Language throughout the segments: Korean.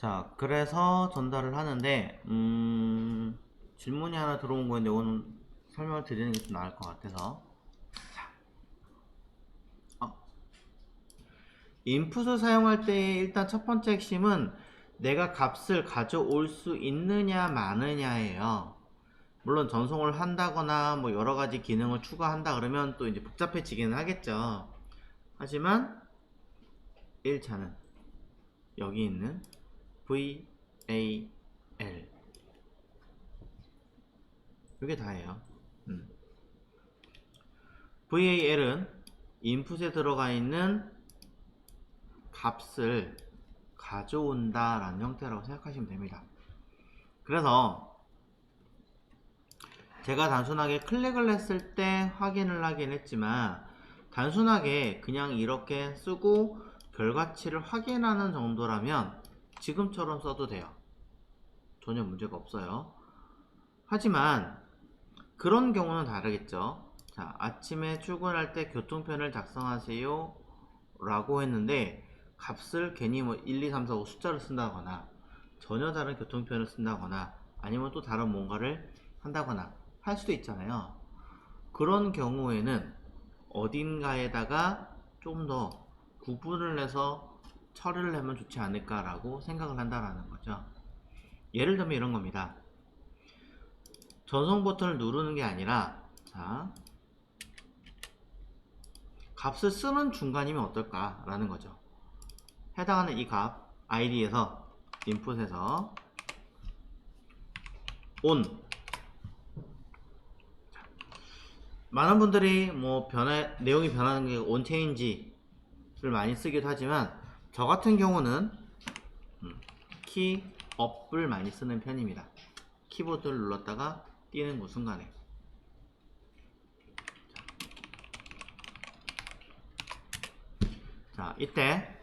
자, 그래서 전달을 하는데, 질문이 하나 들어온 거였는데, 오늘 설명을 드리는 게 좀 나을 것 같아서. 어, 인풋을 사용할 때 일단 첫 번째 핵심은 내가 값을 가져올 수 있느냐, 마느냐예요. 물론 전송을 한다거나 뭐 여러 가지 기능을 추가한다 그러면 또 이제 복잡해지기는 하겠죠. 하지만 1차는 여기 있는 VAL 이게 다예요. VAL은 인풋에 들어가 있는 값을 가져온다 라는 형태라고 생각하시면 됩니다. 그래서 제가 단순하게 클릭을 했을 때 확인을 하긴 했지만 단순하게 그냥 이렇게 쓰고 결과치를 확인하는 정도라면 지금처럼 써도 돼요. 전혀 문제가 없어요. 하지만 그런 경우는 다르겠죠. 자, 아침에 출근할 때 교통편을 작성하세요 라고 했는데 값을 괜히 뭐 1, 2, 3, 4, 5 숫자를 쓴다거나 전혀 다른 교통편을 쓴다거나 아니면 또 다른 뭔가를 한다거나 할 수도 있잖아요. 그런 경우에는 어딘가에다가 좀 더 구분을 해서 처리를 하면 좋지 않을까라고 생각을 한다라는 거죠. 예를 들면 이런 겁니다. 전송 버튼을 누르는 게 아니라 자, 값을 쓰는 중간이면 어떨까 라는 거죠. 해당하는 이 값 id에서 인풋에서 on 많은 분들이 뭐 내용이 변하는 게 on change를 많이 쓰기도 하지만 저 같은 경우는 키 up을 많이 쓰는 편입니다. 키보드를 눌렀다가 띄는 그 순간에 자, 이때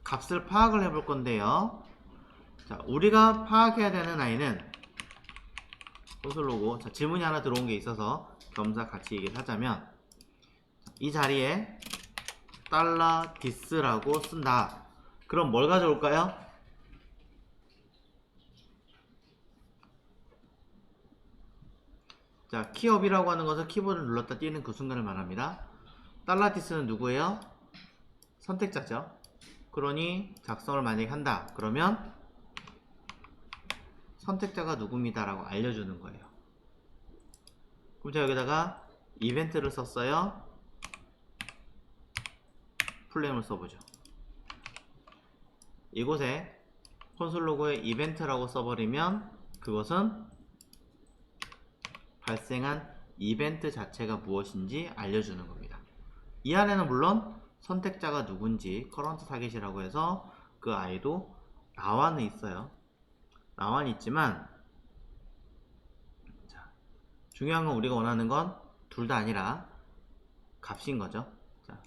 값을 파악을 해볼 건데요. 자, 우리가 파악해야 되는 i는 콘솔 로고. 자, 질문이 하나 들어온 게 있어서 겸사 같이 얘기를 하자면 이 자리에 $this라고 쓴다. 그럼 뭘 가져올까요? 자, 키업이라고 하는 것은 키보드를 눌렀다 띄는 그 순간을 말합니다. $this는 누구예요? 선택자죠. 그러니 작성을 만약에 한다. 그러면 선택자가 누굽니다 라고 알려주는 거예요. 그럼 제가 여기다가 이벤트를 썼어요. 플레임을 써보죠. 이곳에 콘솔 로고에 이벤트라고 써버리면 그것은 발생한 이벤트 자체가 무엇인지 알려주는 겁니다. 이 안에는 물론 선택자가 누군지 커런트 타겟이라고 해서 그 아이도 나와는 있어요. 나와는 있지만 자, 중요한 건 우리가 원하는 건 둘 다 아니라 값인 거죠. 자,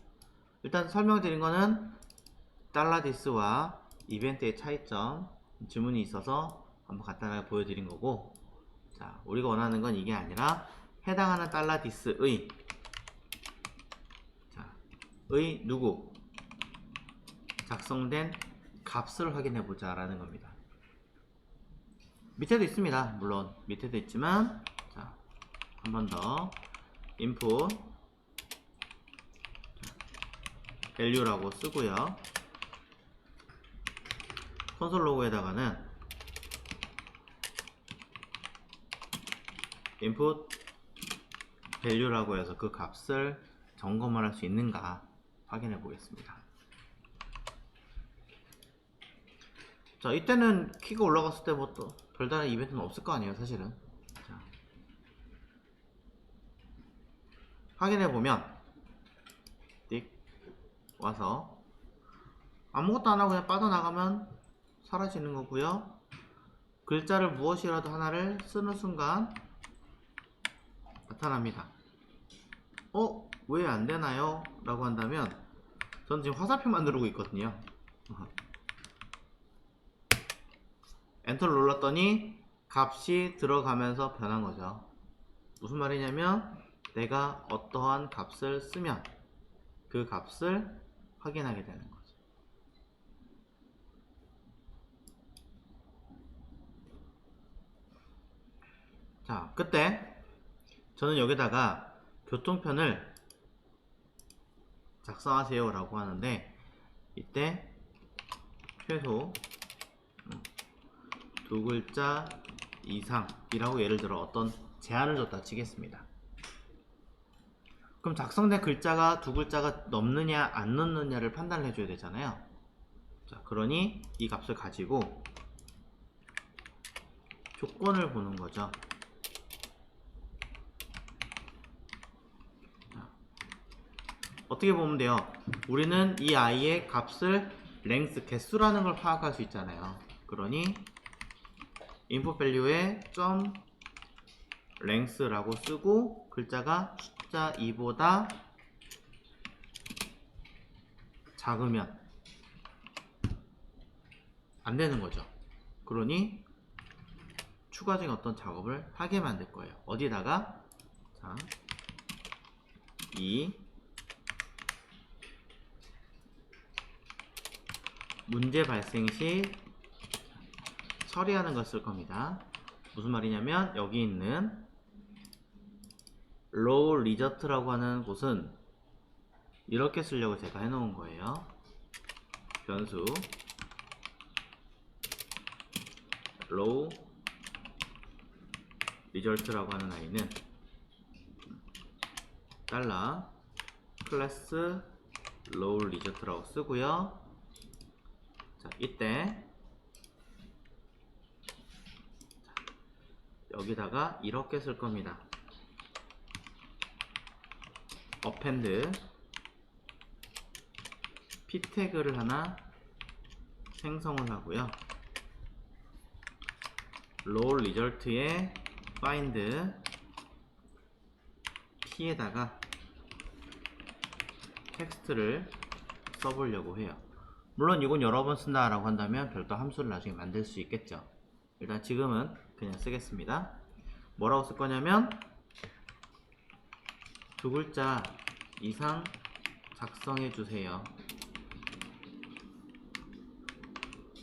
일단 설명드린 거는 $this와 이벤트의 차이점 질문이 있어서 한번 간단하게 보여드린 거고, 자, 우리가 원하는 건 이게 아니라 해당하는 $this의 자, 의 누구 작성된 값을 확인해 보자 라는 겁니다. 밑에도 있습니다. 물론 밑에도 있지만 자, 한 번 더 input value라고 쓰고요. 콘솔 로고에다가는 input value라고 해서 그 값을 점검을 할 수 있는가 확인해 보겠습니다. 자, 이때는 키가 올라갔을 때 뭐 또 별다른 이벤트는 없을 거 아니에요, 사실은. 자, 확인해 보면 띡 와서 아무것도 안 하고 그냥 빠져나가면 사라지는 거고요. 글자를 무엇이라도 하나를 쓰는 순간 나타납니다. 왜 안 되나요? 라고 한다면 전 지금 화살표만 누르고 있거든요. 엔터를 눌렀더니 값이 들어가면서 변한 거죠. 무슨 말이냐면 내가 어떠한 값을 쓰면 그 값을 확인하게 되는 거죠. 자, 그때 저는 여기다가 교통편을 작성하세요 라고 하는데, 이때 최소 두 글자 이상이라고 예를 들어 어떤 제한을 줬다 치겠습니다. 그럼 작성된 글자가 두 글자가 넘느냐 안 넘느냐를 판단을 해줘야 되잖아요. 자, 그러니 이 값을 가지고 조건을 보는 거죠. 자, 어떻게 보면 돼요? 우리는 이 아이의 값을 랭스, 개수라는 걸 파악할 수 있잖아요. 그러니 input value에 점 length라고 쓰고 글자가 숫자 2보다 작으면 안 되는 거죠. 그러니 추가적인 어떤 작업을 하게 만들 거예요. 어디다가? 자, 이 문제 발생 시 처리하는 걸 쓸 겁니다. 무슨 말이냐면 여기 있는 low result라고 하는 곳은 이렇게 쓰려고 제가 해놓은 거예요. 변수 low result라고 하는 아이는 달러 클래스 low result라고 쓰고요. 자, 이때 여기다가 이렇게 쓸 겁니다. append p 태그를 하나 생성을 하고요. low result에 find p에다가 텍스트를 써보려고 해요. 물론 이건 여러 번 쓴다 라고 한다면 별도 함수를 나중에 만들 수 있겠죠. 일단 지금은 그냥 쓰겠습니다. 뭐라고 쓸 거냐면 두 글자 이상 작성해 주세요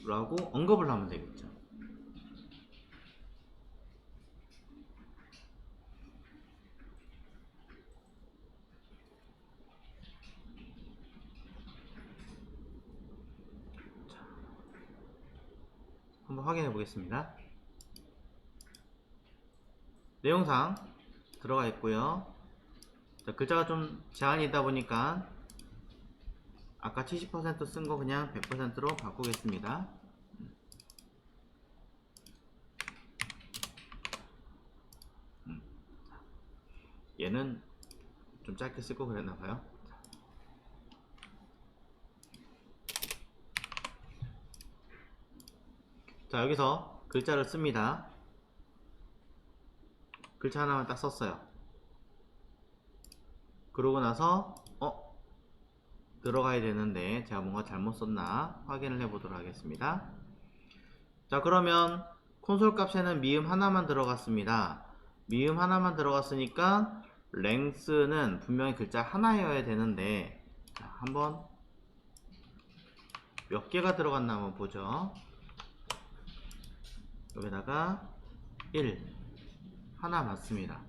라고 언급을 하면 되겠죠. 자, 한번 확인해 보겠습니다. 내용상 들어가 있고요. 자, 글자가 좀 제한이 있다 보니까 아까 70% 쓴 거 그냥 100%로 바꾸겠습니다. 얘는 좀 짧게 쓸 거 그랬나봐요. 자, 여기서 글자를 씁니다. 글자 하나만 딱 썼어요. 그러고 나서 들어가야 되는데 제가 뭔가 잘못 썼나 확인을 해 보도록 하겠습니다. 자, 그러면 콘솔 값에는 미음 하나만 들어갔습니다. 미음 하나만 들어갔으니까 length는 분명히 글자 하나여야 되는데, 자, 한번 몇 개가 들어갔나 한번 보죠. 여기다가 1 하나 맞습니다.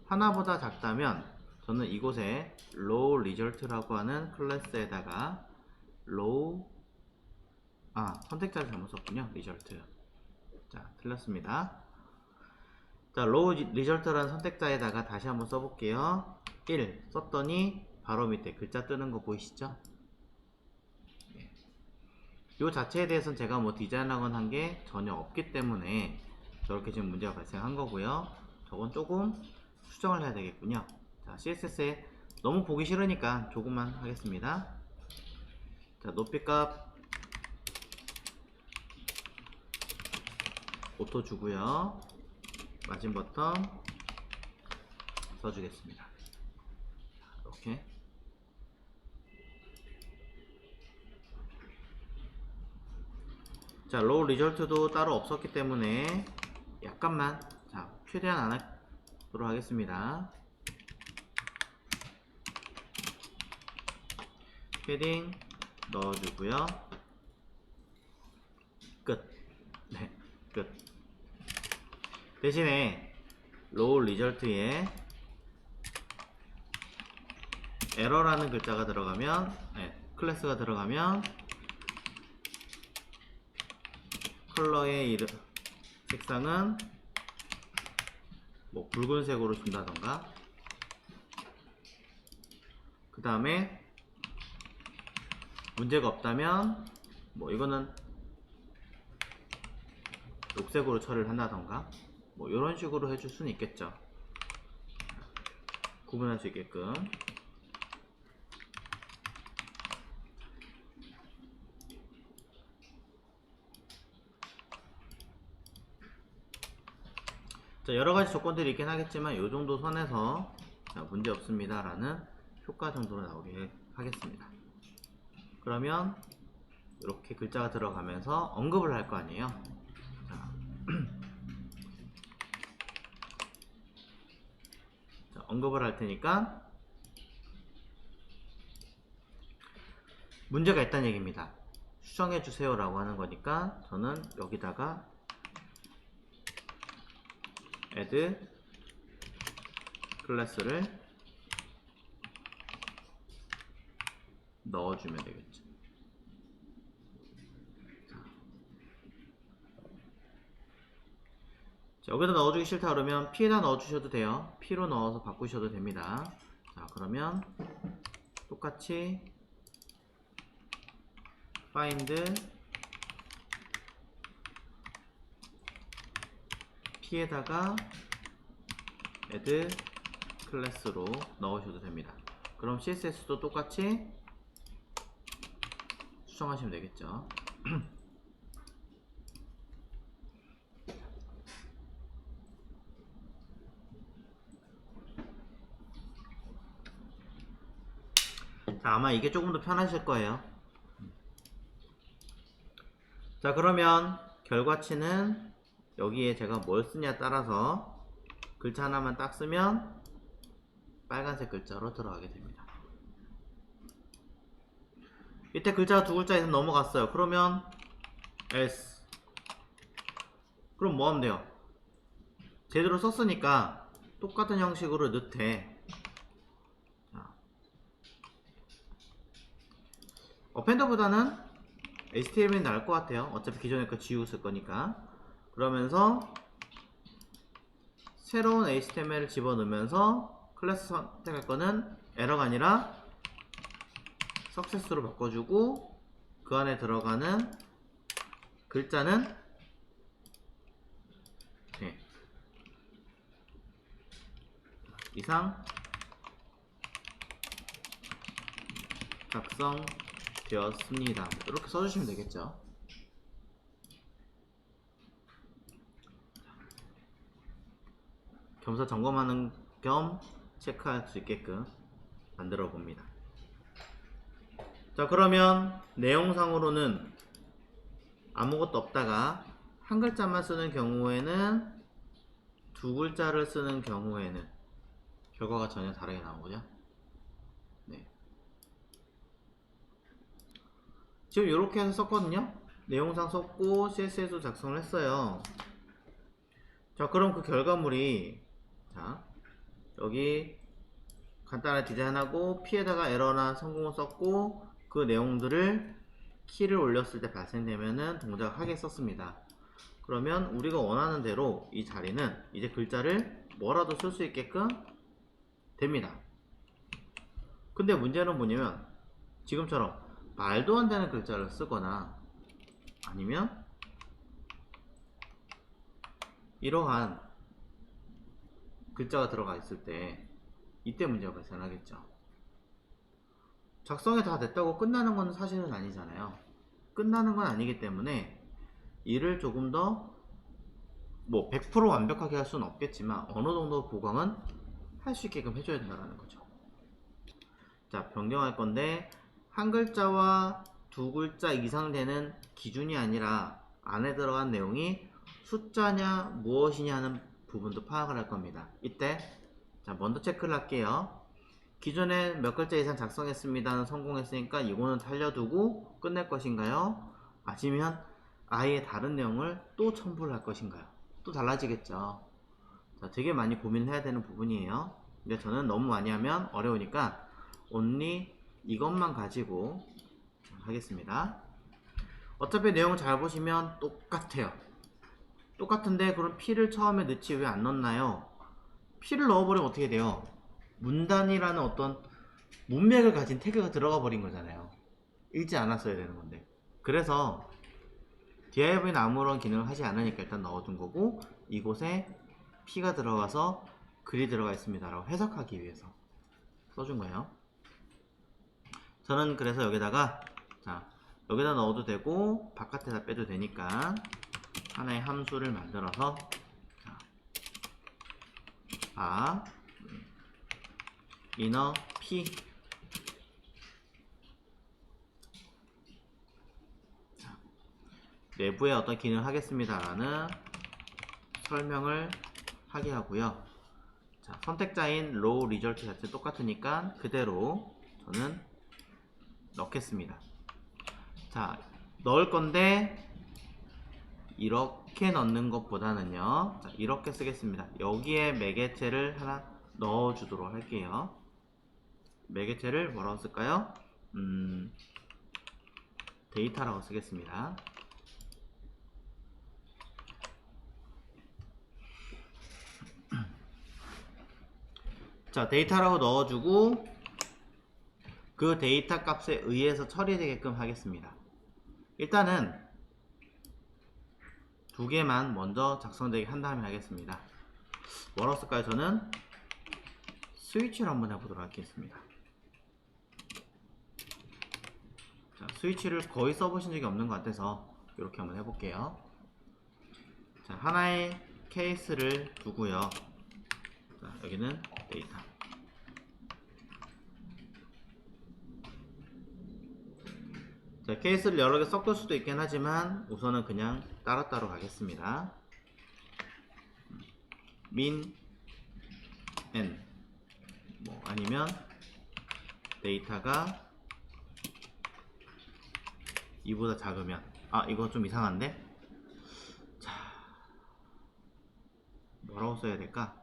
하나보다 작다면 저는 이곳에 low result라고 하는 클래스에다가 low 선택자를 잘못 썼군요. result. 자, 틀렸습니다. 자, low result라는 선택자에다가 다시 한번 써볼게요. 1 썼더니 바로 밑에 글자 뜨는 거 보이시죠? 이 자체에 대해서는 제가 뭐 디자인하거나 한 게 전혀 없기 때문에 저렇게 지금 문제가 발생한 거고요. 저건 조금 수정을 해야 되겠군요. 자, CSS에 너무 보기 싫으니까 조금만 하겠습니다. 자, 높이값 오토 주고요. 마진 버튼 써주겠습니다. 이렇게. 자, 로우 리절트도 따로 없었기 때문에 약간만, 자, 최대한 안 하도록 하겠습니다. 패딩 넣어주고요. 끝. 네, 끝. 대신에 row result에 에러라는 글자가 들어가면, 클래스가 들어가면 컬러의 이름, 색상은 뭐 붉은색으로 준다던가, 그 다음에 문제가 없다면 뭐 이거는 녹색으로 처리를 한다던가, 뭐 이런 식으로 해줄 수는 있겠죠. 구분할 수 있게끔. 자, 여러가지 조건들이 있긴 하겠지만 이 정도 선에서 문제 없습니다 라는 효과 정도로 나오게 하겠습니다. 그러면 이렇게 글자가 들어가면서 언급을 할 거 아니에요. 자, 언급을 할 테니까 문제가 있다는 얘기입니다. 수정해 주세요 라고 하는 거니까 저는 여기다가 add 클래스를 넣어주면 되겠죠. 자, 여기다 넣어주기 싫다 그러면 P에다 넣어주셔도 돼요. P로 넣어서 바꾸셔도 됩니다. 자, 그러면 똑같이 find P에다가 add 클래스로 넣으셔도 됩니다. 그럼 CSS도 똑같이 수정하시면 되겠죠. 자, 아마 이게 조금 더 편하실 거예요. 자, 그러면 결과치는 여기에 제가 뭘 쓰냐에 따라서 글자 하나만 딱 쓰면 빨간색 글자로 들어가게 됩니다. 이때 글자가 두 글자 이상 넘어갔어요. 그러면 S. 그럼 뭐 하면 돼요? 제대로 썼으니까 똑같은 형식으로 넣되, 어펜더보다는 HTML이 나을 것 같아요. 어차피 기존에 거 지우고 쓸 거니까. 그러면서 새로운 HTML을 집어넣으면서 클래스 선택할 거는 에러가 아니라 석세스로 바꿔주고, 그 안에 들어가는 글자는 이상 작성되었습니다. 이렇게 써주시면 되겠죠. 겸사 점검하는 겸 체크할 수 있게끔 만들어 봅니다. 자, 그러면 내용상으로는 아무것도 없다가 한 글자만 쓰는 경우에는, 두 글자를 쓰는 경우에는 결과가 전혀 다르게 나오죠. 네. 지금 이렇게 해서 썼거든요. 내용상 썼고 CSS도 작성을 했어요. 자, 그럼 그 결과물이, 자, 여기 간단한 디자인하고 P에다가 에러나 성공을 썼고, 그 내용들을 키를 올렸을 때 발생되면은 동작을 하게 썼습니다. 그러면 우리가 원하는 대로 이 자리는 이제 글자를 뭐라도 쓸 수 있게끔 됩니다. 근데 문제는 뭐냐면 지금처럼 말도 안 되는 글자를 쓰거나 아니면 이러한 글자가 들어가 있을 때 이때 문제가 발생하겠죠. 작성이 다 됐다고 끝나는 건 사실은 아니잖아요. 끝나는 건 아니기 때문에 이를 조금 더 뭐 100% 완벽하게 할 수는 없겠지만 어느 정도 보강은 할 수 있게끔 해줘야 된다는 거죠. 자, 변경할 건데 한 글자와 두 글자 이상 되는 기준이 아니라 안에 들어간 내용이 숫자냐 무엇이냐 하는 부분도 파악을 할 겁니다. 이때 자, 먼저 체크를 할게요. 기존에 몇 글자 이상 작성했습니다는 성공했으니까 이거는 살려두고 끝낼 것인가요? 아니면 아예 다른 내용을 또 첨부를 할 것인가요? 또 달라지겠죠. 자, 되게 많이 고민을 해야 되는 부분이에요. 근데 저는 너무 많이 하면 어려우니까 only 이것만 가지고 하겠습니다. 어차피 내용 잘 보시면 똑같아요. 똑같은데 그럼 P를 처음에 넣지 왜 안 넣나요? P를 넣어버리면 어떻게 돼요? 문단이라는 어떤 문맥을 가진 태그가 들어가 버린 거잖아요. 읽지 않았어야 되는 건데. 그래서 div는 아무런 기능을 하지 않으니까 일단 넣어둔 거고, 이곳에 P가 들어가서 글이 들어가 있습니다 라고 해석하기 위해서 써준 거예요. 저는 그래서 여기다가, 자, 여기다 넣어도 되고 바깥에다 빼도 되니까 하나의 함수를 만들어서, 자, inner P, 자, 내부에 어떤 기능을 하겠습니다 라는 설명을 하게 하고요. 자, 선택자인 row result 자체 똑같으니까 그대로 저는 넣겠습니다. 자, 넣을 건데 이렇게 넣는 것보다는요, 자, 이렇게 쓰겠습니다. 여기에 매개체를 하나 넣어주도록 할게요. 매개체를 뭐라고 쓸까요? 데이터라고 쓰겠습니다. 자, 데이터라고 넣어주고 그 데이터 값에 의해서 처리되게끔 하겠습니다. 일단은 두 개만 먼저 작성되게 한 다음에 하겠습니다. 뭐라고 쓸까요? 저는 스위치를 한번 해보도록 하겠습니다. 자, 스위치를 거의 써보신 적이 없는 것 같아서 이렇게 한번 해볼게요. 자, 하나의 케이스를 두고요. 자, 여기는 데이터. 자, 케이스를 여러 개 섞을 수도 있긴 하지만 우선은 그냥 따로따로 가겠습니다. min n 뭐 아니면 데이터가 이보다 작으면, 아, 이거 좀 이상한데? 자, 뭐라고 써야 될까?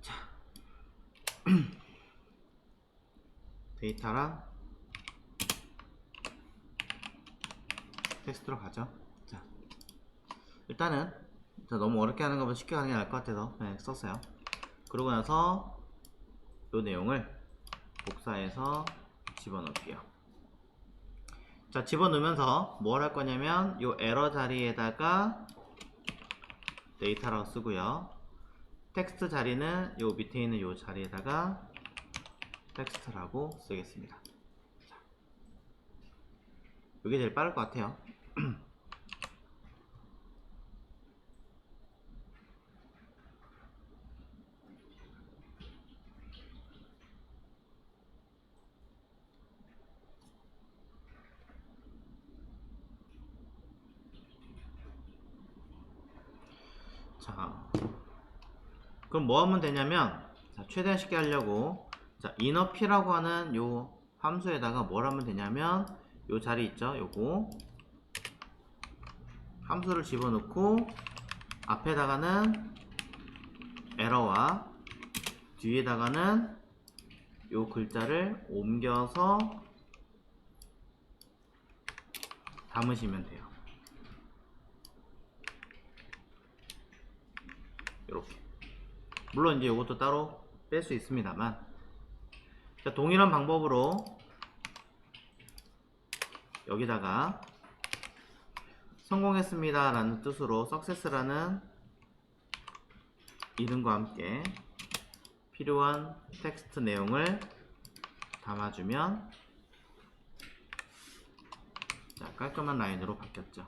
자, 데이터랑 텍스트로 가죠. 자, 일단은 자, 너무 어렵게 하는 것보다 쉽게 하는 게 나을 것 같아서 그냥 썼어요. 그러고 나서 이 내용을 복사해서 집어넣을게요. 자, 집어넣으면서 뭘 할 거냐면 이 에러 자리에다가 데이터라고 쓰고요. 텍스트 자리는 요 밑에 있는 요 자리에다가 텍스트라고 쓰겠습니다. 자, 이게 제일 빠를 것 같아요. 자, 그럼 뭐 하면 되냐면, 자, 최대한 쉽게 하려고, 자, inner P라고 하는 요 함수에다가 뭘 하면 되냐면, 요 자리 있죠? 요거 함수를 집어넣고 앞에다가는 에러와 뒤에다가는 요 글자를 옮겨서 담으시면 돼요. 이렇게. 물론 이제 이것도 따로 뺄 수 있습니다만, 자, 동일한 방법으로 여기다가 성공했습니다 라는 뜻으로 success라는 이름과 함께 필요한 텍스트 내용을 담아주면, 자, 깔끔한 라인으로 바뀌었죠.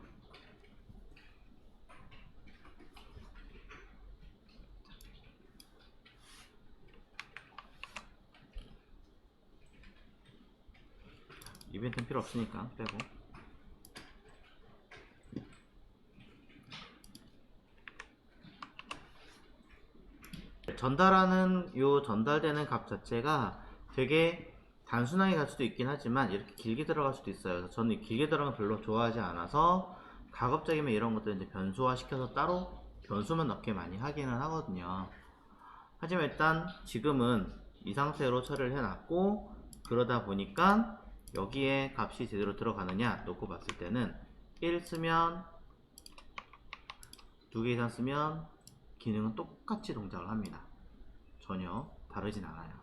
이벤트는 필요 없으니까 빼고. 전달하는 요 전달되는 값 자체가 되게 단순하게 갈 수도 있긴 하지만 이렇게 길게 들어갈 수도 있어요. 그래서 저는 길게 들어가는 거 별로 좋아하지 않아서 가급적이면 이런 것들 이제 변수화 시켜서 따로 변수만 넣게 많이 하기는 하거든요. 하지만 일단 지금은 이 상태로 처리를 해놨고, 그러다 보니까 여기에 값이 제대로 들어가느냐 놓고 봤을 때는 1 쓰면 2개 이상 쓰면 기능은 똑같이 동작을 합니다. 전혀 다르진 않아요.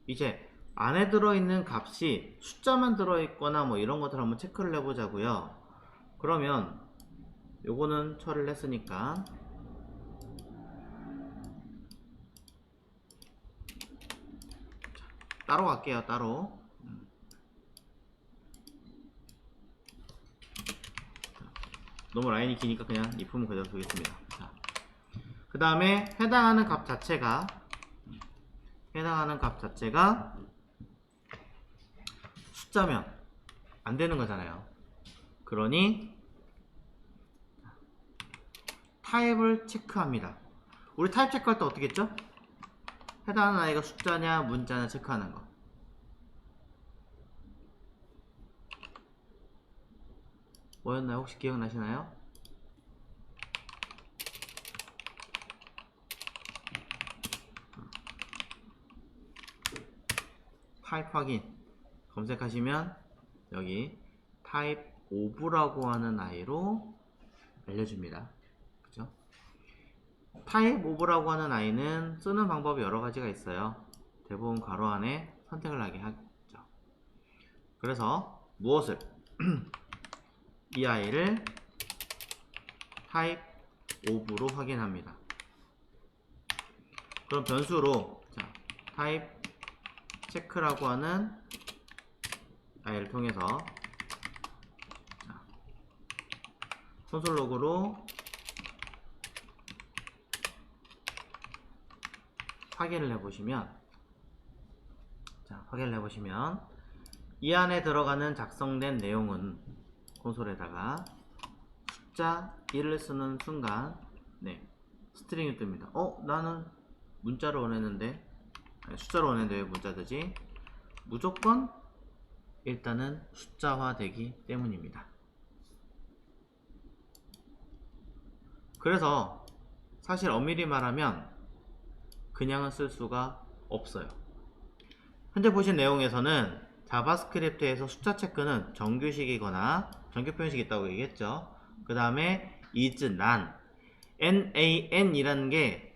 이제 안에 들어있는 값이 숫자만 들어있거나 뭐 이런 것들 한번 체크를 해보자고요. 그러면 요거는 처리를 했으니까 따로 갈게요. 따로. 너무 라인이 기니까 그냥 if은 그대로 두겠습니다. 그 다음에 해당하는 값 자체가 숫자면 안 되는 거잖아요. 그러니 타입을 체크합니다. 우리 타입 체크할 때 어떻게 했죠? 해당하는 아이가 숫자냐 문자냐 체크하는 거. 뭐였나요? 혹시 기억나시나요? 타입 확인 검색하시면 여기 타입 오브라고 하는 아이로 알려줍니다. 그죠? 타입 오브라고 하는 아이는 쓰는 방법이 여러 가지가 있어요. 대부분 괄호 안에 선택을 하게 하죠. 그래서 무엇을 이 아이를 타입 오브로 확인합니다. 그럼 변수로 타입 체크라고 하는 아이를 통해서 콘솔 로그로 확인을 해보시면 이 안에 들어가는 작성된 내용은 콘솔에다가 숫자 1을 쓰는 순간 스트링이 뜹니다. 나는 문자를 원했는데 숫자로 원했는데 왜 문자 되지? 무조건 일단은 숫자화 되기 때문입니다. 그래서 사실 엄밀히 말하면 그냥은 쓸 수가 없어요. 현재 보신 내용에서는 자바스크립트에서 숫자 체크는 정규식이거나 정규 표현식이 있다고 얘기했죠. 그 다음에 is nan, nan이라는 게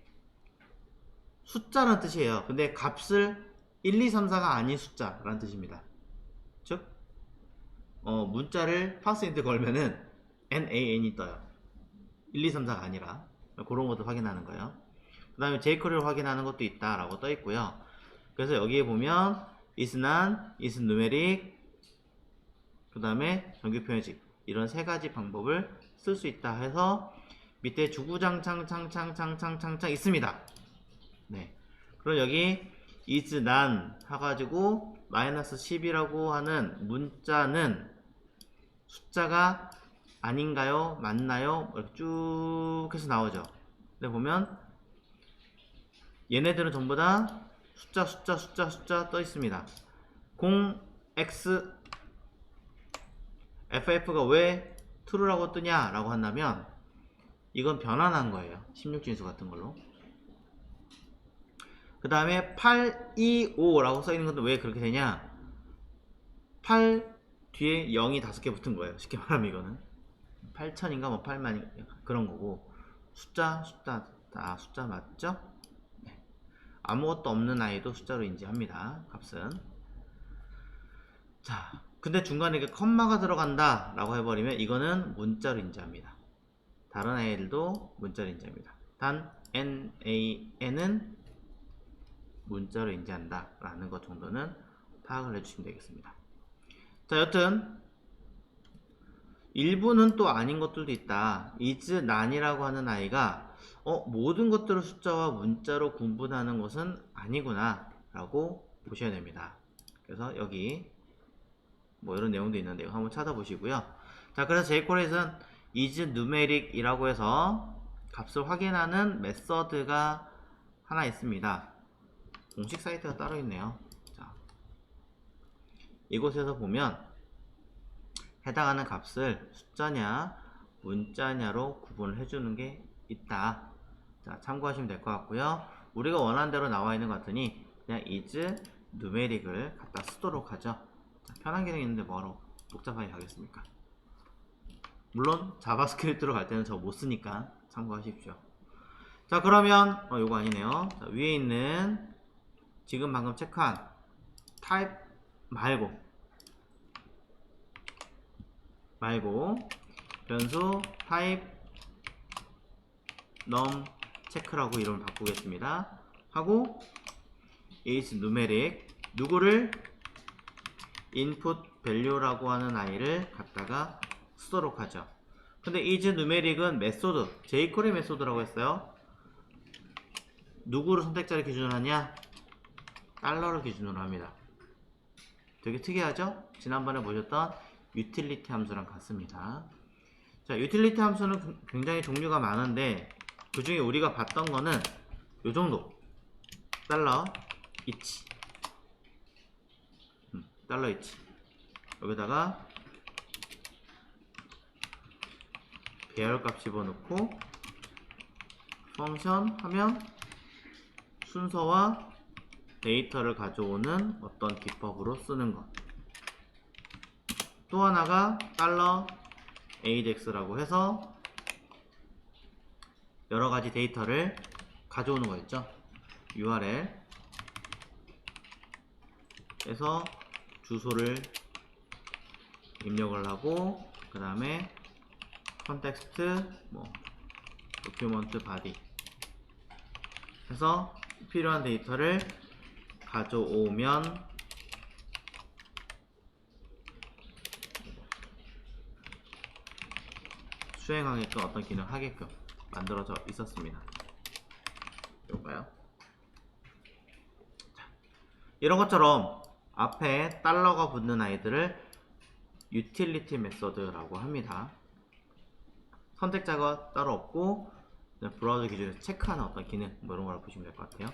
숫자라는 뜻이에요. 근데 값을 1, 2, 3, 4가 아닌 숫자라는 뜻입니다. 즉 문자를 파스인트 걸면은 nan이 떠요. 1, 2, 3, 4가 아니라. 그런 것도 확인하는 거예요. 그 다음에 jQuery를 확인하는 것도 있다 라고 떠 있고요. 그래서 여기에 보면 is nan, is numeric, 그 다음에 정규 표현식, 이런 세 가지 방법을 쓸 수 있다 해서 밑에 주구장창 있습니다. 그럼 여기 is nan 해가지고 마이너스 10이라고 하는 문자는 숫자가 아닌가요? 맞나요? 이렇게 쭉 해서 나오죠. 근데 보면 얘네들은 전부 다 숫자 떠 있습니다. 0x ff가 왜 true라고 뜨냐 라고 한다면 이건 변환한 거예요. 16진수 같은 걸로. 그 다음에 825 라고 써있는 것도 왜 그렇게 되냐, 8 뒤에 0이 5개 붙은 거예요. 쉽게 말하면 이거는 8000인가 뭐 8만 그런 거고, 숫자 맞죠? 아무것도 없는 아이도 숫자로 인지합니다. 값은. 자, 근데 중간에 이렇게 컴마가 들어간다 라고 해버리면 이거는 문자로 인지합니다. 다른 아이들도 문자로 인지합니다. 단 nan은 문자로 인지한다 라는 것 정도는 파악을 해주시면 되겠습니다. 자, 여튼 일부는 또 아닌 것들도 있다. is nan이라고 하는 아이가 모든 것들을 숫자와 문자로 구분하는 것은 아니구나 라고 보셔야 됩니다. 그래서 여기 뭐 이런 내용도 있는데 이거 한번 찾아보시고요. 자, 그래서 jQuery에서는 is numeric 이라고 해서 값을 확인하는 메서드가 하나 있습니다. 공식 사이트가 따로 있네요. 자, 이곳에서 보면 해당하는 값을 숫자냐 문자냐로 구분을 해주는 게 있다. 자, 참고하시면 될 것 같고요. 우리가 원하는 대로 나와 있는 것 같으니 그냥 is numeric을 갖다 쓰도록 하죠. 자, 편한 기능이 있는데 뭐로 복잡하게 가겠습니까? 물론 자바스크립트로 갈 때는 저 못 쓰니까 참고하십시오. 자, 그러면 요거 아니네요. 자, 위에 있는 지금 방금 체크한 type 말고 변수 type num 체크라고 이름을 바꾸겠습니다. 하고 is numeric 누구를 input value라고 하는 아이를 갖다가 쓰도록 하죠. 근데 is numeric은 메소드 jQuery 메소드라고 했어요. 누구를 선택자를 기준으로 하냐? 달러를 기준으로 합니다. 되게 특이하죠? 지난번에 보셨던 utility 함수랑 같습니다. 자, utility 함수는 굉장히 종류가 많은데 그 중에 우리가 봤던 거는 요 정도. 달러 each. 달러 each. 여기다가 배열값 집어넣고 펑션 하면 순서와 데이터를 가져오는 어떤 기법으로 쓰는 것. 또 하나가 달러 AJAX라고 해서 여러가지 데이터를 가져오는 거였죠. URL 에서 주소를 입력을 하고 그 다음에 컨텍스트 도큐먼트 바디 해서 필요한 데이터를 가져오면 수행하게끔 어떤 기능을 하게끔 만들어져 있었습니다. 이럴까요? 이런 것처럼 앞에 달러가 붙는 아이들을 utility 메소드라고 합니다. 선택자가 따로 없고 브라우저 기준에서 체크하는 어떤 기능 이런 걸 보시면 될 것 같아요.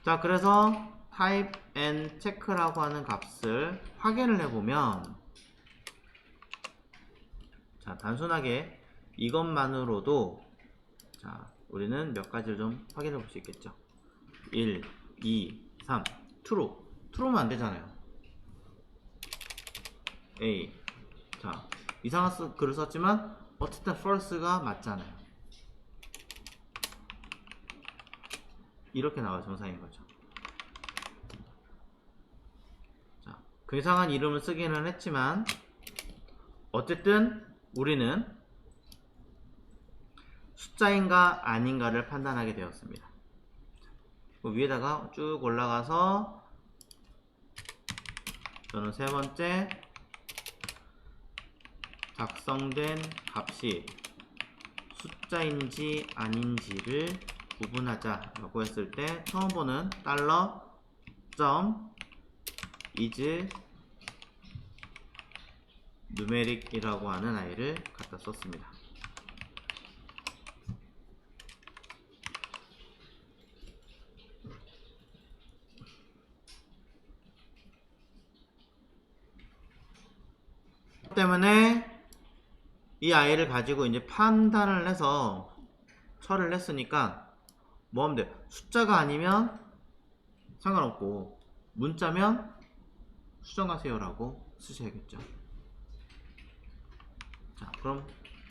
자, 그래서 type and check라고 하는 값을 확인을 해보면 자, 단순하게 이것만으로도 자, 우리는 몇 가지를 좀 확인해 볼 수 있겠죠. 1, 2, 3 true면 안 되잖아요. A 자, 이상한 글을 썼지만 어쨌든 false가 맞잖아요. 이렇게 나와요. 정상인 거죠. 자, 그 이상한 이름을 쓰기는 했지만 어쨌든 우리는 숫자인가 아닌가를 판단하게 되었습니다. 그 위에다가 쭉 올라가서 저는 세 번째 작성된 값이 숫자인지 아닌지를 구분하자 라고 했을 때 처음 보는 달러 점 is numeric 이라고 하는 아이를 갖다 썼습니다. 때문에 이 아이를 가지고 이제 판단을 해서 처리를 했으니까 뭐 하면 돼? 숫자가 아니면 상관없고 문자면 수정하세요 라고 쓰셔야겠죠. 자, 그럼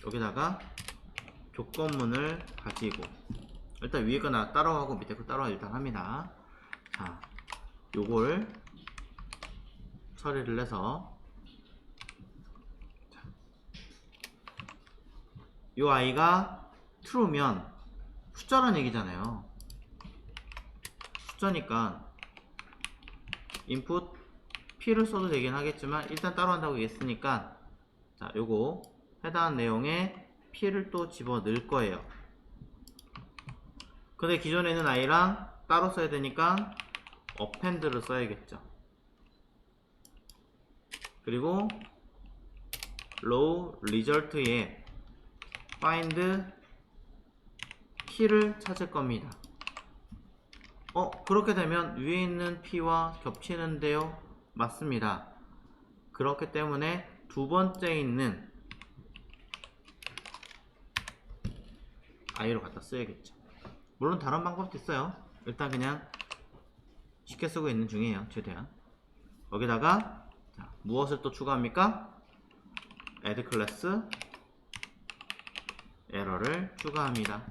여기다가 조건문을 가지고 일단 위에 거 따로 하고 밑에 거 따로 일단 합니다. 자, 요걸 처리를 해서 요 아이가 true면 숫자란 얘기잖아요. 숫자니까 input p를 써도 되긴 하겠지만 일단 따로 한다고 했으니까 자, 요거 해당하는 내용에 p를 또 집어 넣을 거예요. 근데 기존에 있는 아이랑 따로 써야 되니까 append를 써야겠죠. 그리고 raw result에 find 키를 찾을 겁니다. 그렇게 되면 위에 있는 P와 겹치는데요? 맞습니다. 그렇기 때문에 두 번째 있는 I로 갖다 써야겠죠. 물론 다른 방법도 있어요. 일단 그냥 쉽게 쓰고 있는 중이에요. 최대한. 여기다가 자, 무엇을 또 추가합니까? add class error를 추가합니다.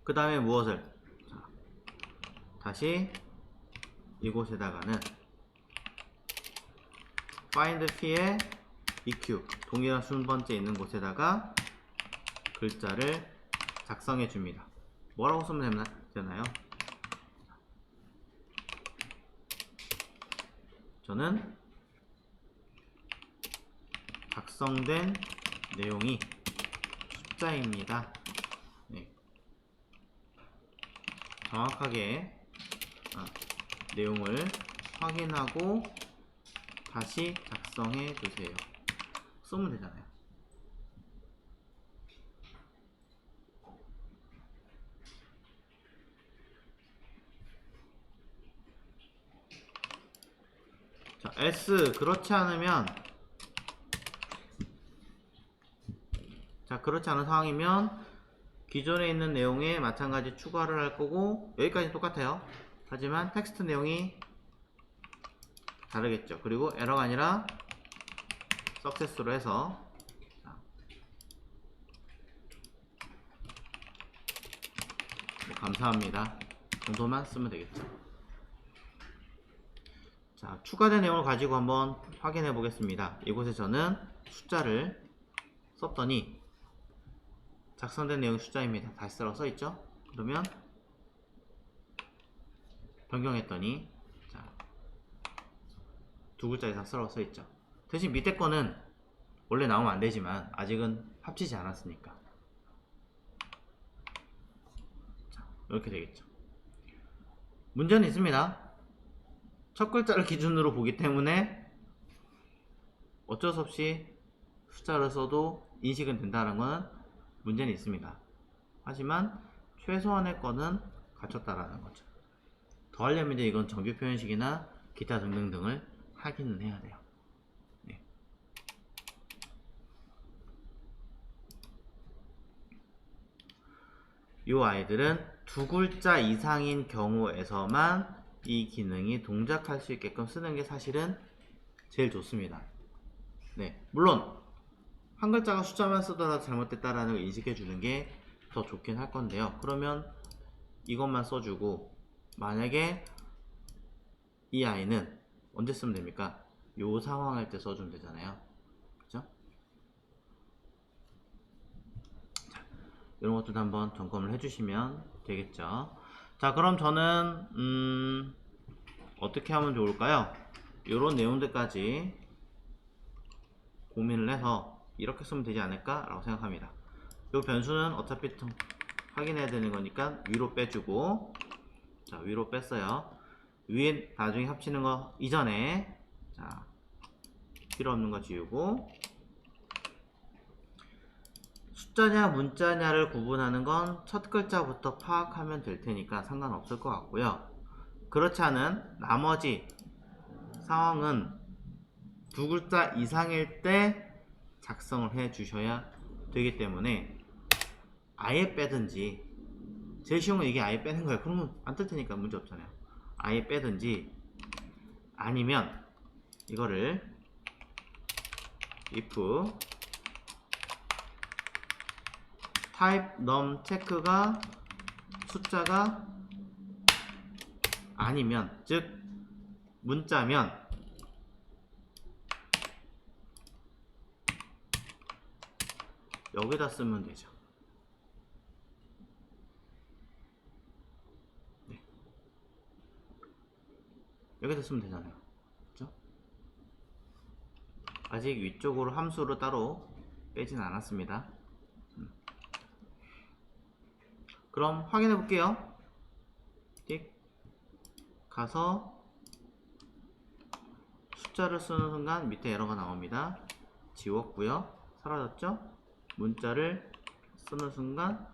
그 다음에 무엇을? 자, 다시 이곳에다가는 find P의 eq 동일한 순번째 있는 곳에다가 글자를 작성해 줍니다. 뭐라고 쓰면 되나요? 저는 작성된 내용이 숫자입니다. 네. 정확하게 내용을 확인하고 다시 작성해 주세요. 쓰면 되잖아요. 자, S 그렇지 않으면 그렇지 않은 상황이면 기존에 있는 내용에 마찬가지 추가를 할 거고 여기까지 똑같아요. 하지만 텍스트 내용이 다르겠죠. 그리고 에러가 아니라 석세스로 해서 감사합니다 정도만 쓰면 되겠죠. 자, 추가된 내용을 가지고 한번 확인해 보겠습니다. 이곳에 저는 숫자를 썼더니 작성된 내용이 숫자입니다. 다시 써서 있죠. 그러면 변경했더니 자, 두 글자 이상 써 있죠. 대신 밑에 거는 원래 나오면 안 되지만 아직은 합치지 않았으니까 자, 이렇게 되겠죠. 문제는 있습니다. 첫 글자를 기준으로 보기 때문에 어쩔 수 없이 숫자를 써도 인식은 된다는 것은 문제는 있습니다. 하지만 최소한의 거는 갖췄다라는 거죠. 더 하려면 이제 이건 정규 표현식이나 기타 등등등을 확인은 해야 돼요. 네. 이 아이들은 두 글자 이상인 경우에서만 이 기능이 동작할 수 있게끔 쓰는 게 사실은 제일 좋습니다. 네, 물론 한 글자가 숫자만 쓰더라도 잘못됐다라는 걸 인식해 주는 게 더 좋긴 할 건데요. 그러면 이것만 써주고 만약에 이 아이는 언제 쓰면 됩니까? 요 상황할 때 써주면 되잖아요. 그죠? 자, 이런 것들도 한번 점검을 해주시면 되겠죠. 자, 그럼 저는 어떻게 하면 좋을까요? 이런 내용들까지 고민을 해서 이렇게 쓰면 되지 않을까 라고 생각합니다. 이 변수는 어차피 확인해야 되는 거니까 위로 빼주고 자, 위로 뺐어요. 위에 나중에 합치는 거 이전에 자, 필요 없는 거 지우고 숫자냐 문자냐를 구분하는 건 첫 글자부터 파악하면 될 테니까 상관없을 것 같고요. 그렇지 않은 나머지 상황은 두 글자 이상일 때 작성을 해 주셔야 되기 때문에 아예 빼든지 제일 쉬운 건 이게 아예 빼는 거예요. 그러면 안 뜰 테니까 문제 없잖아요. 아예 빼든지 아니면 이거를 if type num 체크가 숫자가 아니면 즉 문자면 여기다 쓰면 되죠. 네. 여기다 쓰면 되잖아요. 그렇죠? 아직 위쪽으로 함수로 따로 빼진 않았습니다. 그럼 확인해 볼게요. 띡 가서 숫자를 쓰는 순간 밑에 에러가 나옵니다. 지웠고요. 사라졌죠? 문자를 쓰는 순간